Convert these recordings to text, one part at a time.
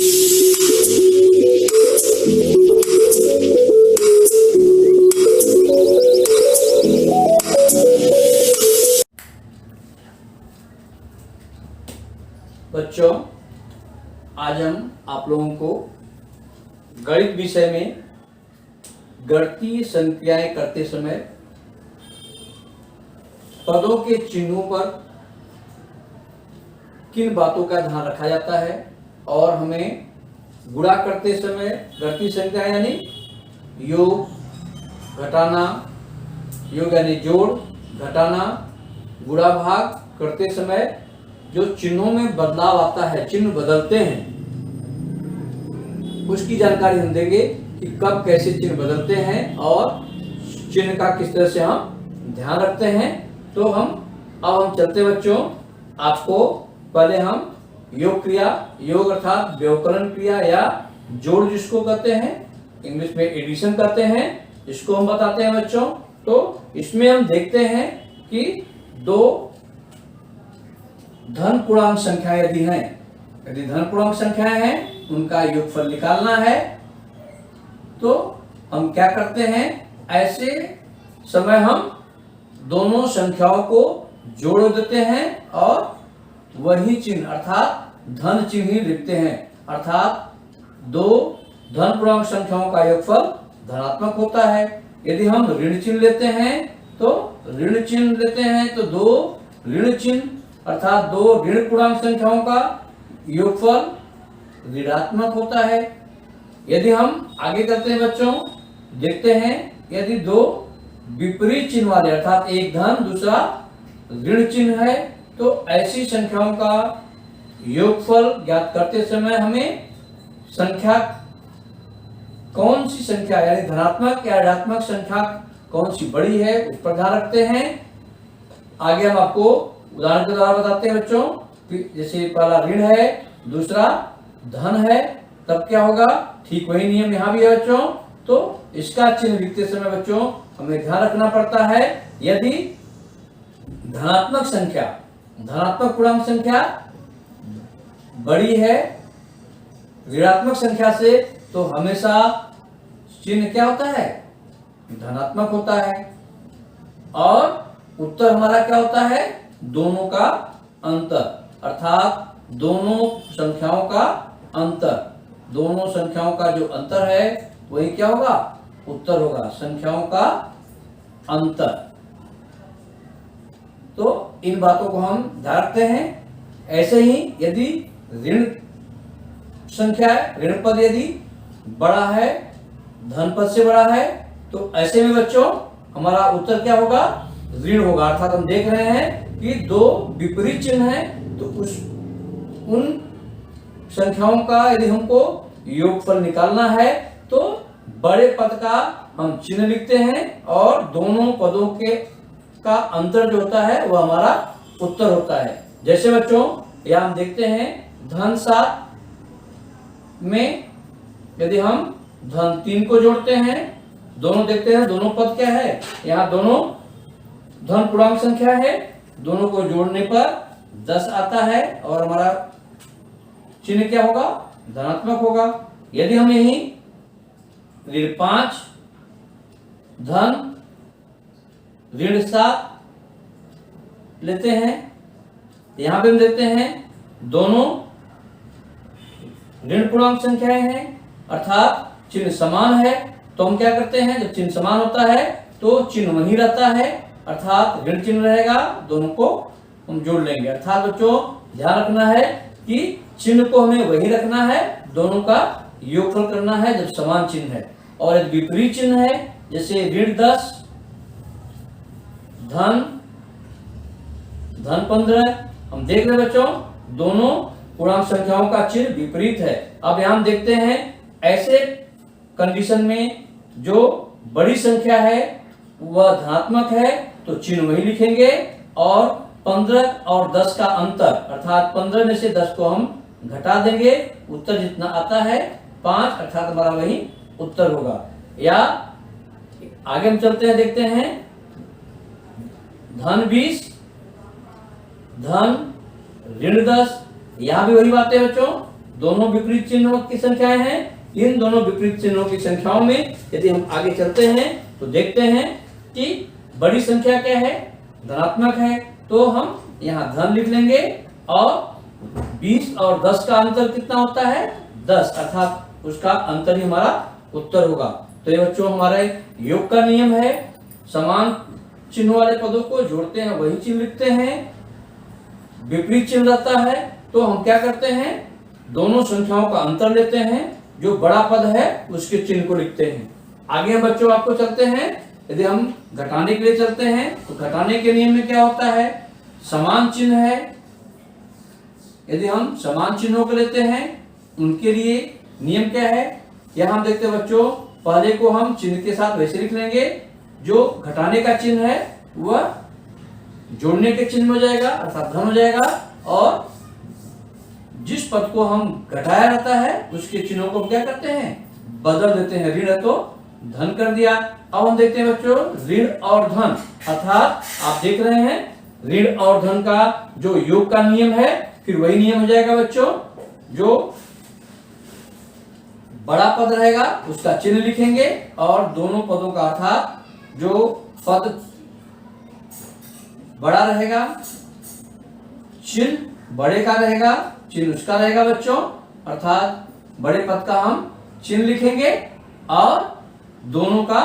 बच्चों, आज हम आप लोगों को गणित विषय में गणितीय संक्रियाएं करते समय पदों के चिन्हों पर किन बातों का ध्यान रखा जाता है और हमें गुणा करते समय गणितीय संख्या यानी योग, घटाना, योग यानी जोड़, घटाना, गुणा भाग करते समय जो चिन्हों में बदलाव आता है, चिन्ह बदलते हैं, उसकी जानकारी हम देंगे कि कब कैसे चिन्ह बदलते हैं और चिन्ह का किस तरह से हम ध्यान रखते हैं। तो अब हम चलते बच्चों, आपको पहले हम योग क्रिया, योग अर्थात व्यवकलन क्रिया या जोड़ जिसको कहते हैं, इंग्लिश में एडिशन कहते हैं, इसको हम बताते हैं बच्चों। तो इसमें हम देखते हैं कि दो धन पूर्णांक संख्या यदि हैं, यदि धन पूर्णांक संख्याएं हैं, उनका योगफल निकालना है, तो हम क्या करते हैं, ऐसे समय हम दोनों संख्याओं को जोड़ देते हैं और वही चिन्ह अर्थात धन चिन्ह ही लिखते हैं। अर्थात दो धन पूर्णांक संख्याओं का योगफल धनात्मक होता है। यदि हम ऋण चिन्ह लेते हैं तो ऋण चिन्ह लेते हैं तो दो ऋण चिन्ह अर्थात दो ऋण पूर्णांक संख्याओं का योगफल ऋणात्मक होता है। यदि हम आगे करते हैं बच्चों, देखते हैं यदि दो विपरीत चिन्ह वाले अर्थात एक धन दूसरा ऋण चिन्ह है, तो ऐसी संख्याओं का योगफल ज्ञात करते समय हमें संख्या कौन सी संख्या यानी धनात्मक या ऋणात्मक संख्या कौन सी बड़ी है उस पर ध्यान रखते हैं। आगे हम आपको उदाहरण के द्वारा बताते हैं बच्चों, जैसे पहला ऋण है, दूसरा धन है, तब क्या होगा, ठीक वही नियम यहाँ भी है बच्चों। तो इसका चिन्ह लिखते समय बच्चों हमें ध्यान रखना पड़ता है, यदि धनात्मक संख्या, धनात्मक पूर्णांक संख्या बड़ी है ऋणात्मक संख्या से, तो हमेशा चिन्ह क्या होता है, धनात्मक होता है। और उत्तर हमारा क्या होता है, दोनों का अंतर अर्थात दोनों संख्याओं का अंतर, दोनों संख्याओं का जो अंतर है वही क्या होगा, उत्तर होगा, संख्याओं का अंतर। तो इन बातों को हम ध्यान रखते हैं। ऐसे ही यदि ऋण संख्या है, ऋण पद यदि बड़ा है धन पद से बड़ा है, तो ऐसे में बच्चों हमारा उत्तर क्या होगा, ऋण होगा। अर्थात हम देख रहे हैं कि दो विपरीत चिन्ह हैं, तो उन संख्याओं का यदि हमको योगफल निकालना है तो बड़े पद का हम चिन्ह लिखते हैं और दोनों पदों के का अंतर जो होता है वह हमारा उत्तर होता है। जैसे बच्चों यहाँ हम देखते हैं धन 7 में यदि हम धन 3 को जोड़ते हैं, दोनों देखते हैं दोनों पद क्या है, यहाँ दोनों धन पूर्णांक संख्या है, दोनों को जोड़ने पर 10 आता है और हमारा चिन्ह क्या होगा, धनात्मक होगा। यदि हम यही ऋण 5 धन ऋण 7 लेते हैं, यहां पे हम देखते हैं दोनों ऋण पूर्णांक संख्याएं हैं अर्थात चिन्ह समान है, तो हम क्या करते हैं, जब चिन्ह समान होता है तो चिन्ह वही रहता है अर्थात ऋण चिन्ह रहेगा, दोनों को हम जोड़ लेंगे। अर्थात बच्चों ध्यान रखना है कि चिन्ह को हमें वही रखना है, दोनों का योगफल करना है जब समान चिन्ह है। और यदि विपरीत चिन्ह है, जैसे ऋण 10 धन 15, हम देख रहे बच्चों दोनों पूर्णांक संख्याओं का चिन्ह विपरीत है। अब यहां हम देखते हैं ऐसे कंडीशन में जो बड़ी संख्या है वह धनात्मक है, तो चिन्ह वही लिखेंगे और 15 और 10 का अंतर अर्थात 15 में से 10 को हम घटा देंगे, उत्तर जितना आता है 5 अर्थात हमारा वही उत्तर होगा। या आगे हम चलते हैं, देखते हैं धन 20 धन ऋण 10, यहां भी वही बात है बच्चों, दोनों विपरीत चिन्हों की संख्याएं हैं। इन दोनों विपरीत चिन्हों की संख्याओं में यदि हम आगे चलते हैं तो देखते हैं कि बड़ी संख्या क्या है, धनात्मक है, तो हम यहाँ धन लिख लेंगे और 20 और 10 का अंतर कितना होता है, 10, अर्थात उसका अंतर ही हमारा उत्तर होगा। तो ये बच्चों हमारे योग का नियम है, समान चिन्ह वाले पदों को जोड़ते हैं वही चिन्ह लिखते हैं, विपरीत चिन्ह रहता है तो हम क्या करते हैं, दोनों संख्याओं का अंतर लेते हैं, जो बड़ा पद है उसके चिन्ह को लिखते हैं। आगे हम बच्चों आपको चलते हैं, यदि हम घटाने के लिए चलते हैं तो घटाने के नियम में क्या होता है, समान चिन्ह है। यदि हम समान चिन्हों को लेते हैं उनके लिए नियम क्या है, यहां हम देखते हैं बच्चों, पहले को हम चिन्ह के साथ वैसे लिख लेंगे, जो घटाने का चिन्ह है वह जोड़ने के चिन्ह में हो जाएगा अर्थात धन हो जाएगा, और जिस पद को हम घटाया रहता है उसके चिन्हों को क्या करते हैं, बदल देते हैं। ऋण है तो धन कर दिया। अब हम देखते हैं बच्चों ऋण और धन, अर्थात आप देख रहे हैं ऋण और धन का जो योग का नियम है फिर वही नियम हो जाएगा बच्चों, जो बड़ा पद रहेगा उसका चिन्ह लिखेंगे और दोनों पदों का अर्थात जो पद बड़ा रहेगा चिन्ह बड़े का रहेगा, चिन्ह उसका रहेगा बच्चों, अर्थात बड़े पद का हम चिन्ह लिखेंगे और दोनों का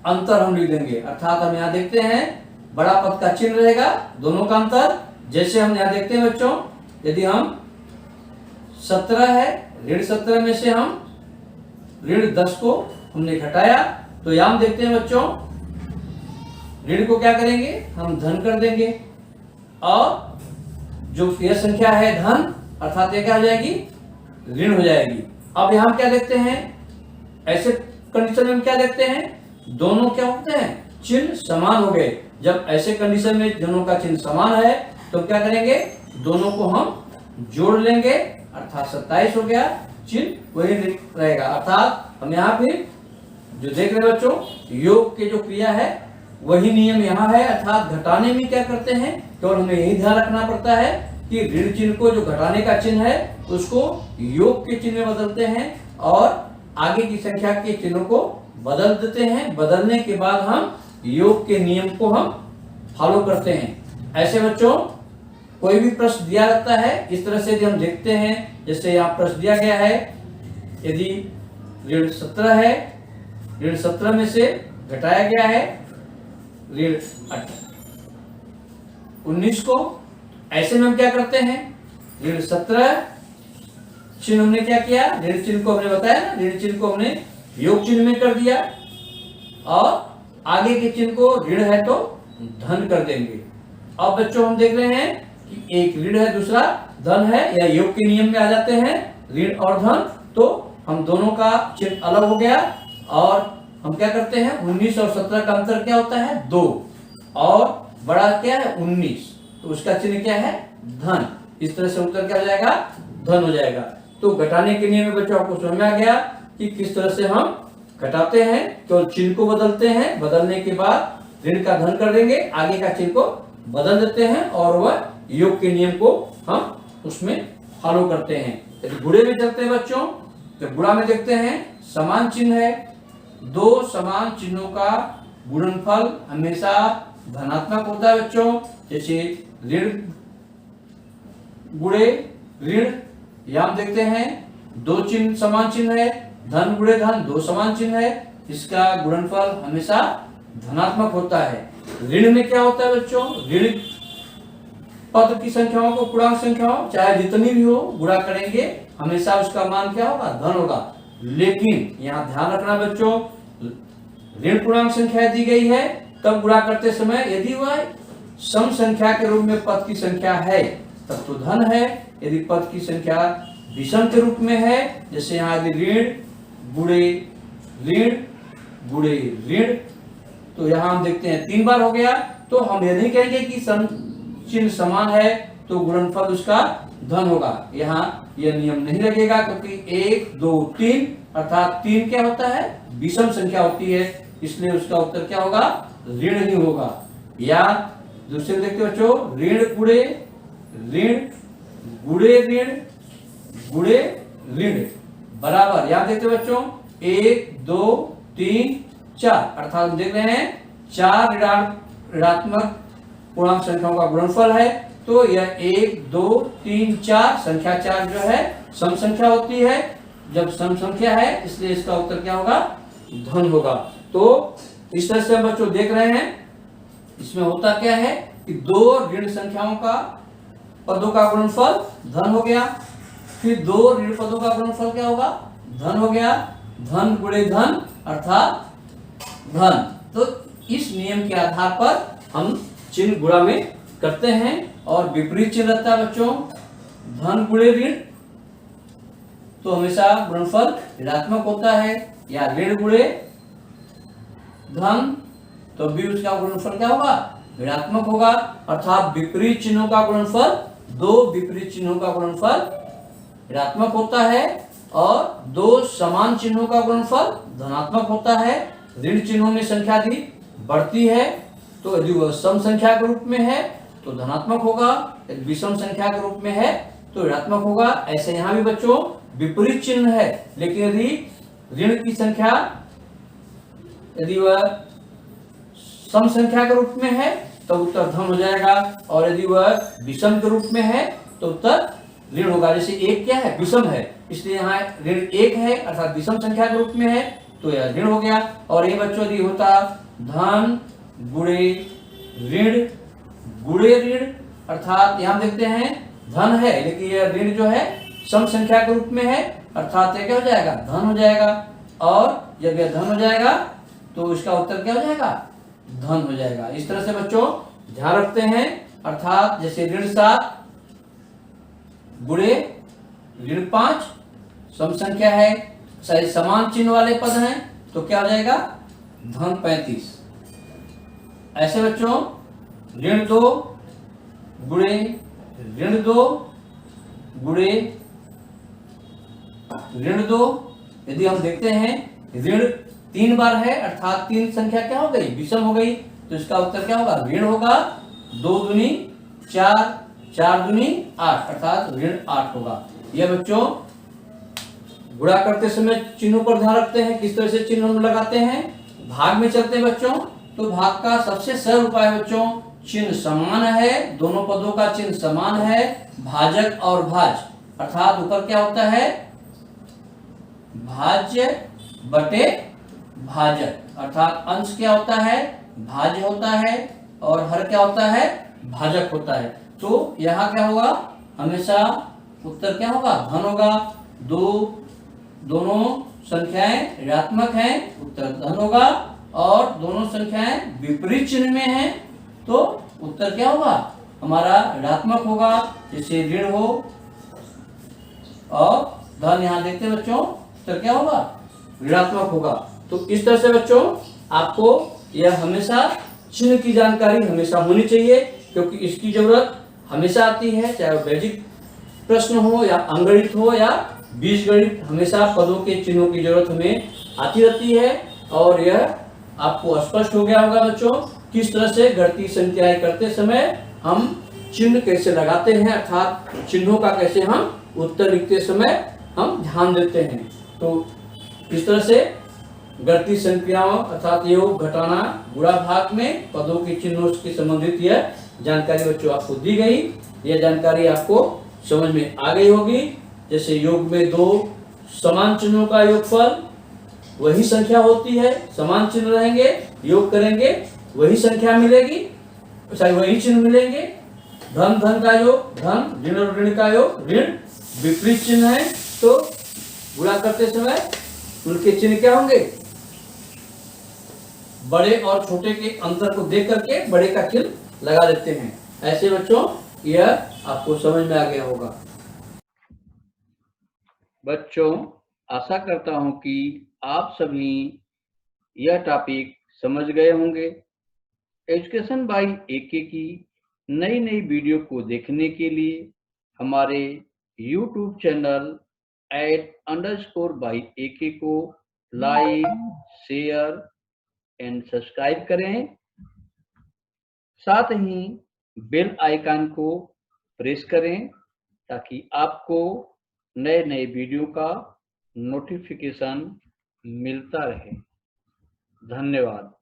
अंतर हम लिख देंगे। अर्थात हम यहाँ देखते हैं बड़ा पद का चिन्ह रहेगा, दोनों का अंतर, जैसे हम यहाँ देखते हैं बच्चों, यदि हम 17 है, ऋण 17 में से हम ऋण 10 को हमने घटाया, तो यहाँ हम देखते हैं बच्चों ऋण को क्या करेंगे, हम धन कर देंगे और जो यह संख्या है धन अर्थात ये क्या हो जाएगी, ऋण हो जाएगी। अब यहाँ क्या देखते हैं, ऐसे कंडीशन में क्या देखते हैं, दोनों क्या होते हैं, चिन्ह समान हो गए। जब ऐसे कंडीशन में दोनों का चिन्ह समान है तो क्या करेंगे, दोनों को हम जोड़ लेंगे, अर्थात 27 हो गया, चिन्ह वही रहेगा। अर्थात हम यहाँ फिर जो देख रहे बच्चों योग के जो क्रिया है वही नियम यहाँ है, अर्थात घटाने में क्या करते हैं, केवल हमें यही ध्यान रखना पड़ता है कि ऋण चिन्ह को जो घटाने का चिन्ह है उसको योग के चिन्ह में बदलते हैं और आगे की संख्या के चिन्हों को बदल देते हैं। बदलने के बाद हम योग के नियम को हम फॉलो करते हैं। ऐसे बच्चों कोई भी प्रश्न दिया रहता है, इस तरह से यदि हम देखते हैं, जैसे यहाँ प्रश्न दिया गया है, यदि ऋण 17 है, ऋण 17 में से घटाया गया है ऋण 19 को, ऐसे में हम क्या करते हैं, ऋण 17 चिन्ह हमने क्या किया, ऋण चिन्ह को हमने बताया ना, ऋण चिन्ह को हमने योग चिन्ह में कर दिया और आगे के चिन्ह को ऋण है तो धन कर देंगे। अब बच्चों हम देख रहे हैं कि एक ऋण है दूसरा धन है, या योग के नियम में आ जाते हैं ऋण और धन, तो हम दोनों का चिन्ह अलग हो गया और हम क्या करते हैं, 19 और 17 का अंतर क्या होता है, 2, और बड़ा क्या है 19, तो उसका चिन्ह क्या है, धन। इस तरह से उत्तर क्या हो जाएगा, धन हो जाएगा। तो घटाने के नियम में बच्चों आपको समझ में आ गया कि किस तरह से हम घटाते हैं, तो चिन्ह को बदलते हैं, बदलने के बाद ऋण का धन कर देंगे, आगे का चिन्ह को बदल देते हैं और वह योग के नियम को हम उसमें फॉलो करते हैं। यदि गुणे में चलते हैं बच्चों, तो गुणा में देखते हैं समान चिन्ह है, दो समान चिन्हों का गुणनफल हमेशा धनात्मक होता है बच्चों। जैसे ऋण गुणे ऋण, यहाँ देखते हैं दो चिन्ह समान चिन्ह है, धन गुणे धन दो समान चिन्ह है, इसका गुणनफल हमेशा धनात्मक होता है। ऋण में क्या होता है बच्चों, ऋण पद की संख्याओं को पूर्णांक संख्याओं चाहे जितनी भी हो गुणा करेंगे, हमेशा उसका मान क्या होगा, धन होगा। लेकिन यहाँ ध्यान रखना बच्चों, ऋण पूर्णांक संख्या दी गई है तब गुणा करते समय यदि वह सम संख्या के रूप में पद की संख्या है तब तो धन है, यदि पद की संख्या विषम के रूप में है, जैसे यहाँ यदि ऋण गुणे ऋण, तो यहाँ हम देखते हैं 3 बार हो गया, तो हम यह नहीं कहेंगे कि सम चिन्ह समान है तो गुणनफल उसका धन होगा। यहाँ यह नियम नहीं लगेगा, क्योंकि 1 2 3 अर्थात 3 क्या होता है, विषम संख्या होती है, इसलिए उसका उत्तर क्या होगा, ऋण ही होगा। या दूसरे देखते बच्चों, ऋण गुणे ऋण गुणे ऋण गुणे ऋण बराबर, यहां देखते बच्चों 1 2 3 4, अर्थात हम देख रहे हैं 4 ऋणात्मक पूर्णांक संख्याओं का गुणनफल है। तो यह 1 2 3 4 संख्या 4 जो है सम संख्या होती है। जब सम संख्या है इसलिए इसका उत्तर क्या होगा, धन होगा। तो इस तरह से हम बच्चों देख रहे हैं, इसमें होता क्या है कि दो ऋण संख्याओं का पदों का गुणनफल धन हो गया, फिर दो ऋण पदों का गुणनफल क्या होगा, धन हो गया। धन गुणे धन अर्थात धन। तो इस नियम के आधार पर हम चिन्ह गुणा में करते हैं और विपरीत चिन्ह रहता है बच्चों धन गुणे ऋण, तो हमेशा गुणनफल ऋणात्मक होता है, या ऋण गुणे धन तो भी उसका गुणनफल क्या होगा, ऋणात्मक होगा। अर्थात विपरीत चिन्हों का गुणनफल, दो विपरीत चिन्हों का गुणनफल ऋणात्मक होता है और दो समान चिन्हों का गुणनफल धनात्मक होता है। ऋण चिन्हों में संख्या अधिक बढ़ती है, तो यदि वह सम संख्या के रूप में है तो धनात्मक होगा, यदि विषम संख्या के रूप में है तो ऋणात्मक होगा। ऐसे यहाँ भी बच्चों विपरीत चिन्ह है, लेकिन यदि ऋण की संख्या यदि वह सम संख्या के रूप में है तो उत्तर धन हो जाएगा, और यदि वह विषम के रूप में है तो उत्तर ऋण होगा। जैसे एक क्या है, विषम है, इसलिए यहाँ ऋण 1 है अर्थात विषम संख्या के रूप में है तो यह ऋण हो गया। और ये बच्चों यदि होता धन गुणे ऋण गुणे ऋण, अर्थात यहाँ देखते हैं धन है लेकिन यह ऋण जो है सम संख्या के रूप में है, अर्थात यह क्या हो जाएगा, धन हो जाएगा। और जब यह धन हो जाएगा तो इसका उत्तर क्या हो जाएगा, धन हो जाएगा। इस तरह से बच्चों ध्यान रखते हैं, अर्थात जैसे ऋण 7 गुणे ऋण 5 सम संख्या है, समान चिन्ह वाले पद हैं तो क्या हो जाएगा, धन 35। ऐसे बच्चों ऋण 2 गुणे ऋण 2 गुणे ऋण 2, यदि हम देखते हैं ऋण 3 बार है अर्थात 3 संख्या क्या हो गई, विषम हो गई, तो इसका उत्तर क्या होगा, ऋण होगा। 2 दूनी 4 4 दूनी 8 अर्थात ऋण 8 होगा। यह बच्चों गुणा करते समय चिन्हों पर ध्यान रखते हैं, किस तरह से चिन्ह हम लगाते हैं। भाग में चलते हैं बच्चों, तो भाग का सबसे सरल उपाय बच्चों, चिन्ह समान है, दोनों पदों का चिन्ह समान है, भाजक और भाज, अर्थात ऊपर क्या होता है, भाज्य बटे भाजक, अर्थात अंश क्या होता है, भाज्य होता है, और हर क्या होता है, भाजक होता है। तो यहाँ क्या होगा, हमेशा उत्तर क्या होगा, धन होगा। दोनों संख्याएं ऋणात्मक हैं, उत्तर धन होगा, और दोनों संख्याएं विपरीत चिन्ह में हैं तो उत्तर क्या होगा, हमारा ऋणात्मक होगा, जैसे ऋण हो और धन। यहाँ देखते हैं बच्चों उत्तर क्या होगा, ऋणात्मक होगा। तो इस तरह से बच्चों आपको यह हमेशा चिन्ह की जानकारी हमेशा होनी चाहिए, क्योंकि इसकी जरूरत हमेशा आती है, चाहे वो बेसिक प्रश्न हो या अंगणित हो या बीजगणित, हमेशा पदों के चिन्हों की जरूरत हमें आती रहती है। और यह आपको स्पष्ट हो गया होगा बच्चों, किस तरह से गणितीय संख्याएं करते समय हम चिन्ह कैसे लगाते हैं, अर्थात चिन्हों का कैसे हम उत्तर लिखते समय हम ध्यान देते हैं। तो इस तरह से गणितीय संख्याओं अर्थात योग घटाना गुणा भाग में पदों के चिन्हों से संबंधित यह जानकारी बच्चों आपको दी गई। यह जानकारी आपको समझ में आ गई होगी। जैसे योग में दो समान चिन्हों का योगफल वही संख्या होती है, समान चिन्ह रहेंगे, योग करेंगे वही संख्या मिलेगी, चाहे वही चिन्ह मिलेंगे। धन धन का योग धन, ऋण और ऋण का योग ऋण, विपरीत चिन्ह है तो गुणा करते समय उनके चिन्ह क्या होंगे, बड़े और छोटे के अंतर को देख करके बड़े का चिन्ह लगा देते हैं। ऐसे बच्चों यह आपको समझ में आ गया होगा। बच्चों आशा करता हूं कि आप सभी यह टॉपिक समझ गए होंगे। एजुकेशन बाय एके की नई वीडियो को देखने के लिए हमारे YouTube चैनल @_by_ak को लाइक, शेयर एंड सब्सक्राइब करें। साथ ही बेल आइकन को प्रेस करें ताकि आपको नए नए वीडियो का नोटिफिकेशन मिलता रहे। धन्यवाद।